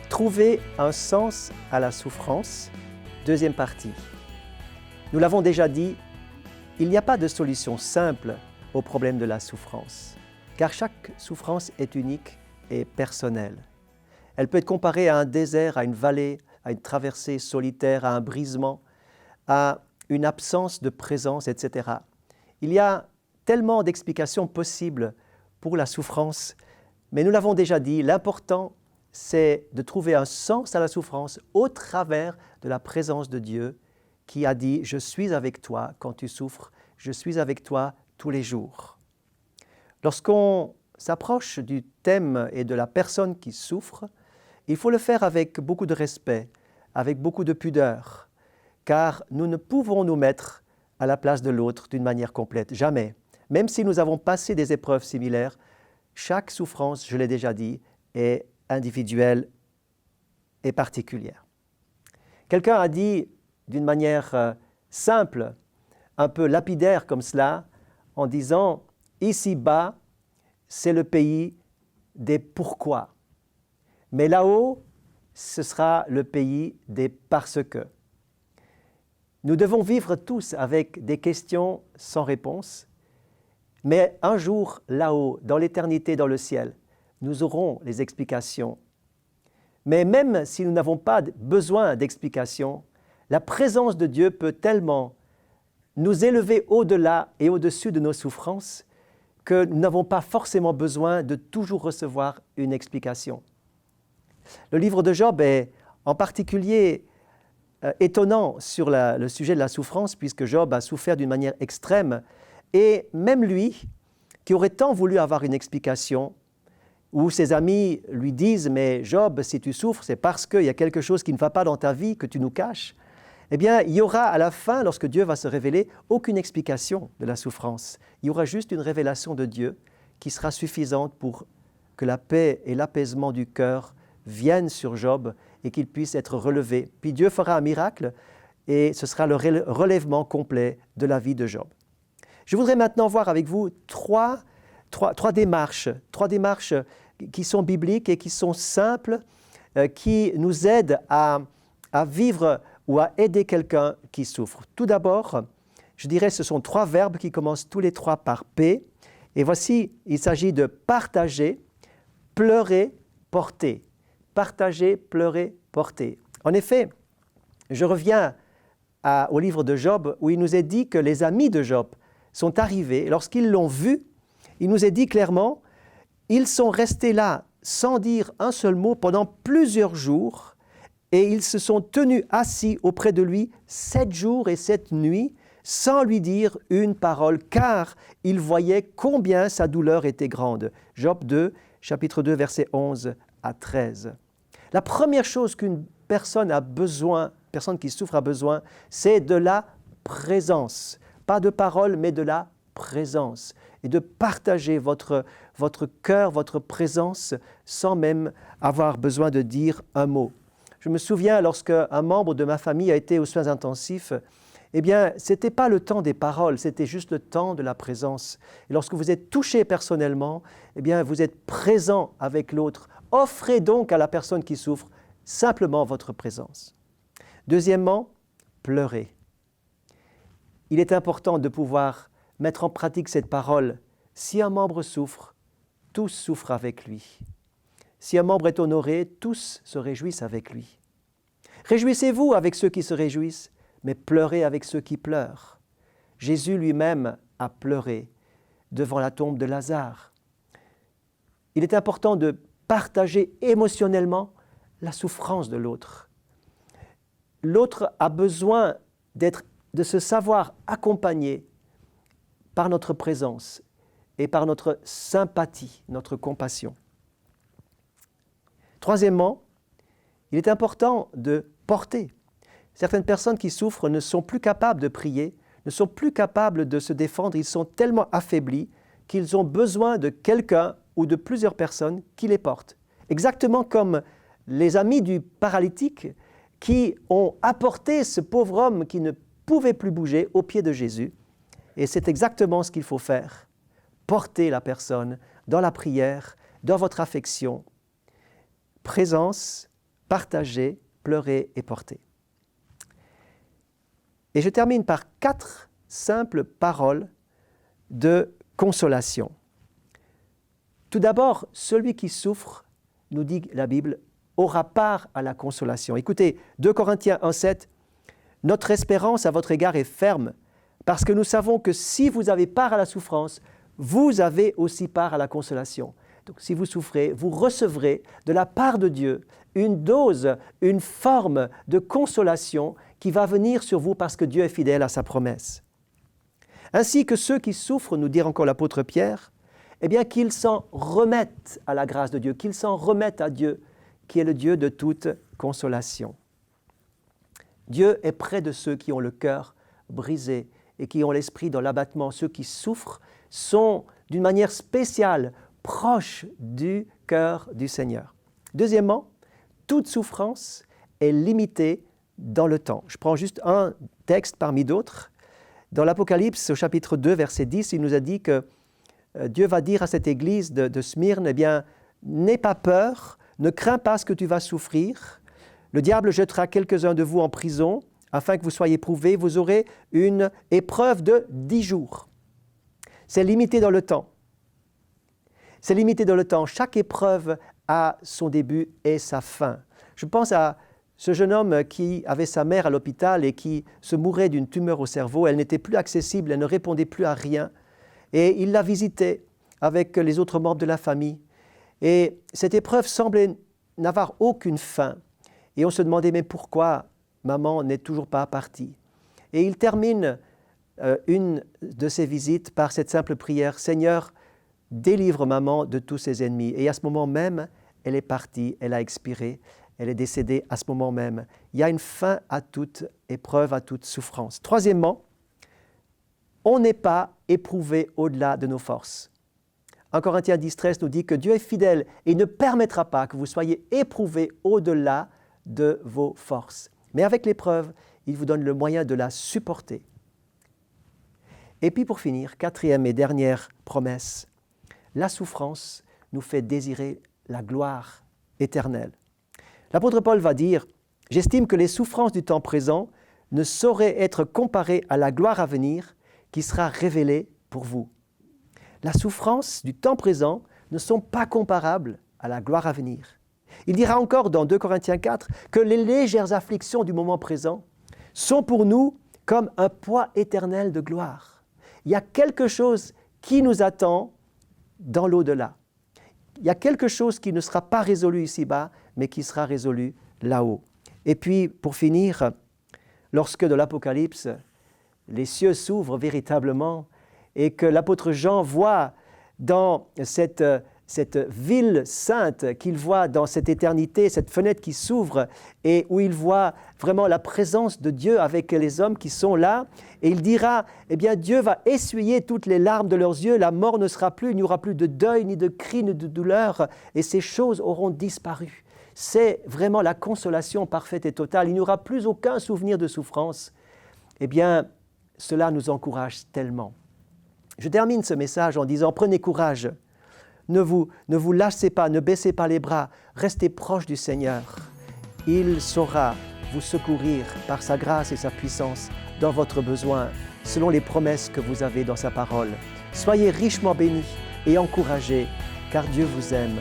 Trouver un sens à la souffrance, deuxième partie. Nous l'avons déjà dit, il n'y a pas de solution simple au problème de la souffrance, car chaque souffrance est unique et personnelle. Elle peut être comparée à un désert, à une vallée, à une traversée solitaire, à un brisement, à une absence de présence, etc. Il y a tellement d'explications possibles pour la souffrance, mais nous l'avons déjà dit, l'important c'est de trouver un sens à la souffrance au travers de la présence de Dieu qui a dit « Je suis avec toi quand tu souffres, je suis avec toi tous les jours ». Lorsqu'on s'approche du thème et de la personne qui souffre, il faut le faire avec beaucoup de respect, avec beaucoup de pudeur, car nous ne pouvons nous mettre à la place de l'autre d'une manière complète, jamais. Même si nous avons passé des épreuves similaires, chaque souffrance, je l'ai déjà dit, est individuelle et particulière. Quelqu'un a dit d'une manière simple, un peu lapidaire comme cela, en disant « Ici-bas, c'est le pays des pourquoi, mais là-haut, ce sera le pays des parce que ». Nous devons vivre tous avec des questions sans réponse, mais un jour, là-haut, dans l'éternité, dans le ciel, nous aurons les explications. Mais même si nous n'avons pas besoin d'explications, la présence de Dieu peut tellement nous élever au-delà et au-dessus de nos souffrances que nous n'avons pas forcément besoin de toujours recevoir une explication. Le livre de Job est en particulier étonnant sur le sujet de la souffrance, puisque Job a souffert d'une manière extrême, et même lui, qui aurait tant voulu avoir une explication, où ses amis lui disent « Mais Job, si tu souffres, c'est parce qu'il y a quelque chose qui ne va pas dans ta vie que tu nous caches. » Eh bien, il y aura à la fin, lorsque Dieu va se révéler, aucune explication de la souffrance. Il y aura juste une révélation de Dieu qui sera suffisante pour que la paix et l'apaisement du cœur viennent sur Job et qu'il puisse être relevé. Puis Dieu fera un miracle et ce sera le relèvement complet de la vie de Job. Je voudrais maintenant voir avec vous trois démarches qui sont bibliques et qui sont simples, qui nous aident à vivre ou à aider quelqu'un qui souffre. Tout d'abord, je dirais ce sont 3 verbes qui commencent tous les 3 par P. Et voici, il s'agit de partager, pleurer, porter. Partager, pleurer, porter. En effet, je reviens au livre de Job où il nous est dit que les amis de Job sont arrivés. Lorsqu'ils l'ont vu, il nous est dit clairement, ils sont restés là sans dire un seul mot pendant plusieurs jours et ils se sont tenus assis auprès de lui 7 jours et 7 nuits sans lui dire une parole, car ils voyaient combien sa douleur était grande. Job 2, chapitre 2, versets 11 à 13. La première chose qu'une personne a besoin, personne qui souffre a besoin, c'est de la présence. Pas de parole, mais de la présence. Et de partager votre cœur, votre présence, sans même avoir besoin de dire un mot. Je me souviens, lorsqu'un membre de ma famille a été aux soins intensifs, eh bien, ce n'était pas le temps des paroles, c'était juste le temps de la présence. Et lorsque vous êtes touché personnellement, eh bien, vous êtes présent avec l'autre. Offrez donc à la personne qui souffre simplement votre présence. Deuxièmement, pleurez. Il est important de pouvoir mettre en pratique cette parole. Si un membre souffre, tous souffrent avec lui. Si un membre est honoré, tous se réjouissent avec lui. Réjouissez-vous avec ceux qui se réjouissent, mais pleurez avec ceux qui pleurent. Jésus lui-même a pleuré devant la tombe de Lazare. Il est important de partager émotionnellement la souffrance de l'autre. L'autre a besoin de se savoir accompagné par notre présence et par notre sympathie, notre compassion. Troisièmement, il est important de porter. Certaines personnes qui souffrent ne sont plus capables de prier, ne sont plus capables de se défendre, ils sont tellement affaiblis qu'ils ont besoin de quelqu'un ou de plusieurs personnes qui les portent. Exactement comme les amis du paralytique qui ont apporté ce pauvre homme qui ne pouvait plus bouger aux pieds de Jésus. Et c'est exactement ce qu'il faut faire. Porter la personne dans la prière, dans votre affection. Présence, partager, pleurer et porter. Et je termine par 4 simples paroles de consolation. Tout d'abord, celui qui souffre, nous dit la Bible, aura part à la consolation. Écoutez, 2 Corinthiens 1,7, « Notre espérance à votre égard est ferme, parce que nous savons que si vous avez part à la souffrance, vous avez aussi part à la consolation. » Donc si vous souffrez, vous recevrez de la part de Dieu une dose, une forme de consolation qui va venir sur vous parce que Dieu est fidèle à sa promesse. Ainsi que ceux qui souffrent, nous dit encore l'apôtre Pierre, eh bien qu'ils s'en remettent à la grâce de Dieu, qu'ils s'en remettent à Dieu, qui est le Dieu de toute consolation. Dieu est près de ceux qui ont le cœur brisé et qui ont l'esprit dans l'abattement. Ceux qui souffrent sont d'une manière spéciale proches du cœur du Seigneur. Deuxièmement, toute souffrance est limitée dans le temps. Je prends juste un texte parmi d'autres. Dans l'Apocalypse, au chapitre 2, verset 10, il nous a dit que Dieu va dire à cette église de Smyrne, eh bien, n'aie pas peur, ne crains pas ce que tu vas souffrir. Le diable jettera quelques-uns de vous en prison, afin que vous soyez prouvés. Vous aurez une épreuve de 10 jours. C'est limité dans le temps. C'est limité dans le temps. Chaque épreuve a son début et sa fin. Je pense à ce jeune homme qui avait sa mère à l'hôpital et qui se mourait d'une tumeur au cerveau. Elle n'était plus accessible, elle ne répondait plus à rien. Et il la visitait avec les autres membres de la famille. Et cette épreuve semblait n'avoir aucune fin. Et on se demandait, mais pourquoi maman n'est toujours pas partie? Et il termine une de ses visites par cette simple prière, « Seigneur, délivre maman de tous ses ennemis. » Et à ce moment même, elle est partie, elle a expiré, elle est décédée à ce moment même. Il y a une fin à toute épreuve, à toute souffrance. Troisièmement, on n'est pas éprouvé au-delà de nos forces. 1 Corinthiens 10,13 nous dit que Dieu est fidèle et ne permettra pas que vous soyez éprouvés au-delà de vos forces. Mais avec l'épreuve, il vous donne le moyen de la supporter. Et puis pour finir, 4e et dernière promesse, la souffrance nous fait désirer la gloire éternelle. L'apôtre Paul va dire « J'estime que les souffrances du temps présent ne sauraient être comparées à la gloire à venir qui sera révélée pour vous. » La souffrance du temps présent ne sont pas comparables à la gloire à venir. Il dira encore dans 2 Corinthiens 4 que les légères afflictions du moment présent sont pour nous comme un poids éternel de gloire. Il y a quelque chose qui nous attend dans l'au-delà. Il y a quelque chose qui ne sera pas résolu ici-bas, mais qui sera résolu là-haut. Et puis, pour finir, lorsque dans l'Apocalypse, les cieux s'ouvrent véritablement et que l'apôtre Jean voit dans cette ville sainte, qu'il voit dans cette éternité, cette fenêtre qui s'ouvre et où il voit vraiment la présence de Dieu avec les hommes qui sont là. Et il dira, eh bien Dieu va essuyer toutes les larmes de leurs yeux, la mort ne sera plus, il n'y aura plus de deuil, ni de cri, ni de douleur, et ces choses auront disparu. C'est vraiment la consolation parfaite et totale, il n'y aura plus aucun souvenir de souffrance. Eh bien, cela nous encourage tellement. Je termine ce message en disant, prenez courage. Ne vous lassez pas, ne baissez pas les bras, restez proche du Seigneur. Il saura vous secourir par sa grâce et sa puissance dans votre besoin, selon les promesses que vous avez dans sa parole. Soyez richement bénis et encouragés, car Dieu vous aime.